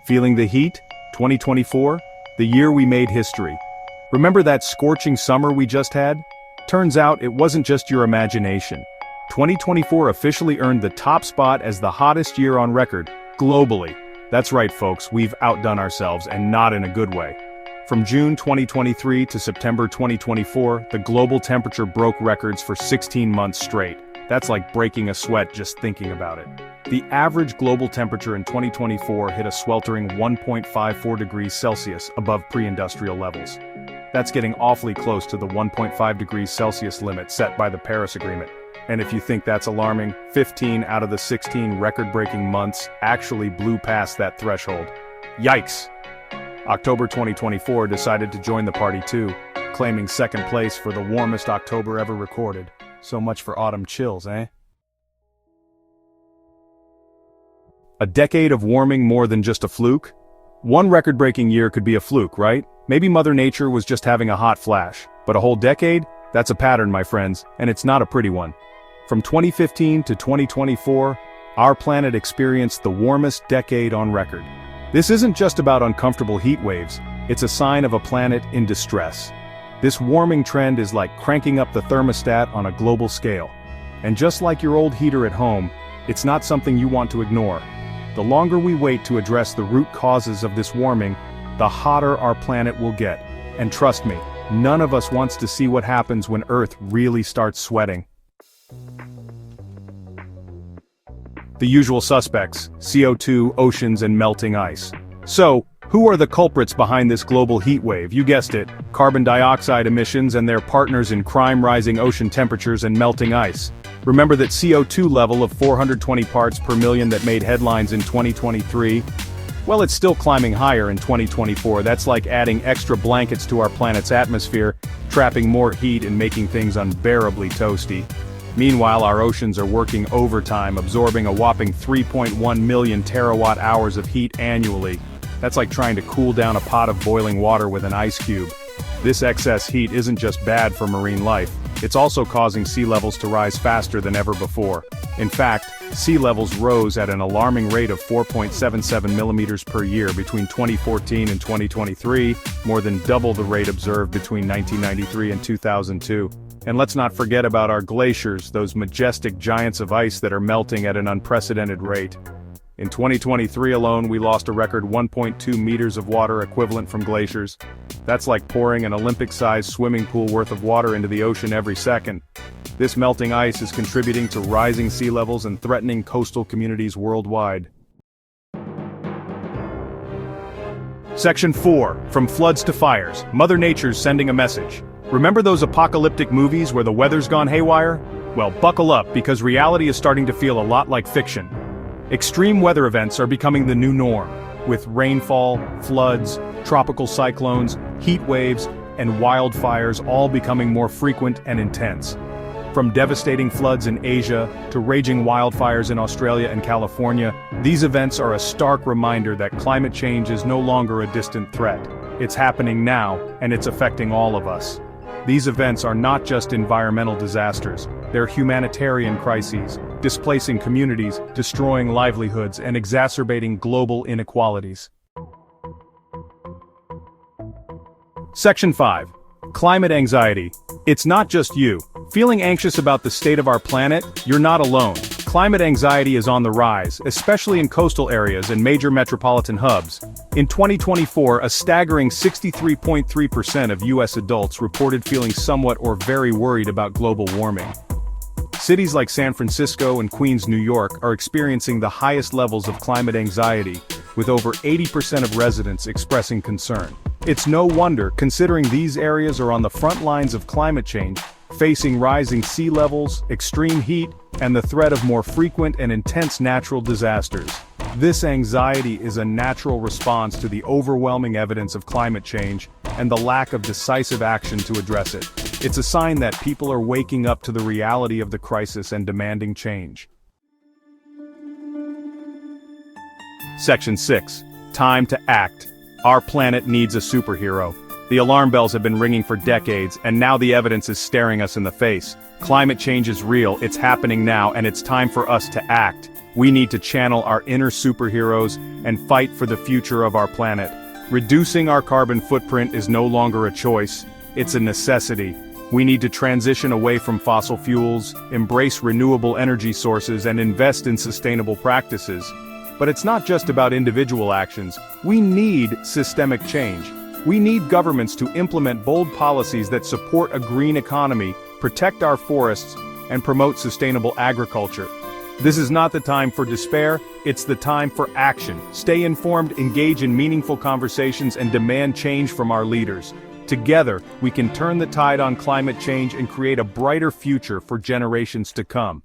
Feeling the heat? 2024? The year we made history. Remember that scorching summer we just had? Turns out it wasn't just your imagination. 2024 officially earned the top spot as the hottest year on record, globally. That's right, folks, we've outdone ourselves, and not in a good way. From June 2023 to September 2024, the global temperature broke records for 16 months straight. That's like breaking a sweat just thinking about it. The average global temperature in 2024 hit a sweltering 1.54 degrees Celsius above pre-industrial levels. That's getting awfully close to the 1.5 degrees Celsius limit set by the Paris Agreement. And if you think that's alarming, 15 out of the 16 record-breaking months actually blew past that threshold. Yikes! October 2024 decided to join the party too, claiming second place for the warmest October ever recorded. So much for autumn chills, eh? A decade of warming more than just a fluke? One record-breaking year could be a fluke, right? Maybe Mother Nature was just having a hot flash. But a whole decade? That's a pattern, my friends, and it's not a pretty one. From 2015 to 2024, our planet experienced the warmest decade on record. This isn't just about uncomfortable heat waves, it's a sign of a planet in distress. This warming trend is like cranking up the thermostat on a global scale. And just like your old heater at home, it's not something you want to ignore. The longer we wait to address the root causes of this warming, the hotter our planet will get. And trust me, none of us wants to see what happens when Earth really starts sweating. The usual suspects: CO2, oceans, and melting ice. So, who are the culprits behind this global heat wave? You guessed it, carbon dioxide emissions and their partners in crime: rising ocean temperatures and melting ice. Remember that CO2 level of 420 parts per million that made headlines in 2023? Well, it's still climbing higher in 2024. That's like adding extra blankets to our planet's atmosphere, trapping more heat and making things unbearably toasty. Meanwhile, our oceans are working overtime, absorbing a whopping 3.1 million terawatt hours of heat annually. That's like trying to cool down a pot of boiling water with an ice cube. This excess heat isn't just bad for marine life, it's also causing sea levels to rise faster than ever before. In fact, sea levels rose at an alarming rate of 4.77 millimeters per year between 2014 and 2023, more than double the rate observed between 1993 and 2002. And let's not forget about our glaciers, those majestic giants of ice that are melting at an unprecedented rate. In 2023 alone, we lost a record 1.2 meters of water equivalent from glaciers. That's like pouring an Olympic-sized swimming pool worth of water into the ocean every second. This melting ice is contributing to rising sea levels and threatening coastal communities worldwide. Section 4. From floods to fires, Mother Nature's sending a message. Remember those apocalyptic movies where the weather's gone haywire? Well, buckle up, because reality is starting to feel a lot like fiction. Extreme weather events are becoming the new norm, with rainfall, floods, tropical cyclones, heat waves, and wildfires all becoming more frequent and intense. From devastating floods in Asia to raging wildfires in Australia and California, these events are a stark reminder that climate change is no longer a distant threat. It's happening now, and it's affecting all of us. These events are not just environmental disasters, they're humanitarian crises, displacing communities, destroying livelihoods, and exacerbating global inequalities. Section 5. Climate anxiety. It's not just you. Feeling anxious about the state of our planet? You're not alone. Climate anxiety is on the rise, especially in coastal areas and major metropolitan hubs. In 2024, a staggering 63.3% of US adults reported feeling somewhat or very worried about global warming. Cities like San Francisco and Queens, New York, are experiencing the highest levels of climate anxiety, with over 80% of residents expressing concern. It's no wonder, considering these areas are on the front lines of climate change, facing rising sea levels, extreme heat, and the threat of more frequent and intense natural disasters. This anxiety is a natural response to the overwhelming evidence of climate change and the lack of decisive action to address it. It's a sign that people are waking up to the reality of the crisis and demanding change. Section 6. Time to act. Our planet needs a superhero. The alarm bells have been ringing for decades, and now the evidence is staring us in the face. Climate change is real, it's happening now, and it's time for us to act. We need to channel our inner superheroes and fight for the future of our planet. Reducing our carbon footprint is no longer a choice, it's a necessity. We need to transition away from fossil fuels, embrace renewable energy sources, and invest in sustainable practices. But it's not just about individual actions. We need systemic change. We need governments to implement bold policies that support a green economy, protect our forests, and promote sustainable agriculture. This is not the time for despair, it's the time for action. Stay informed, engage in meaningful conversations, and demand change from our leaders. Together, we can turn the tide on climate change and create a brighter future for generations to come.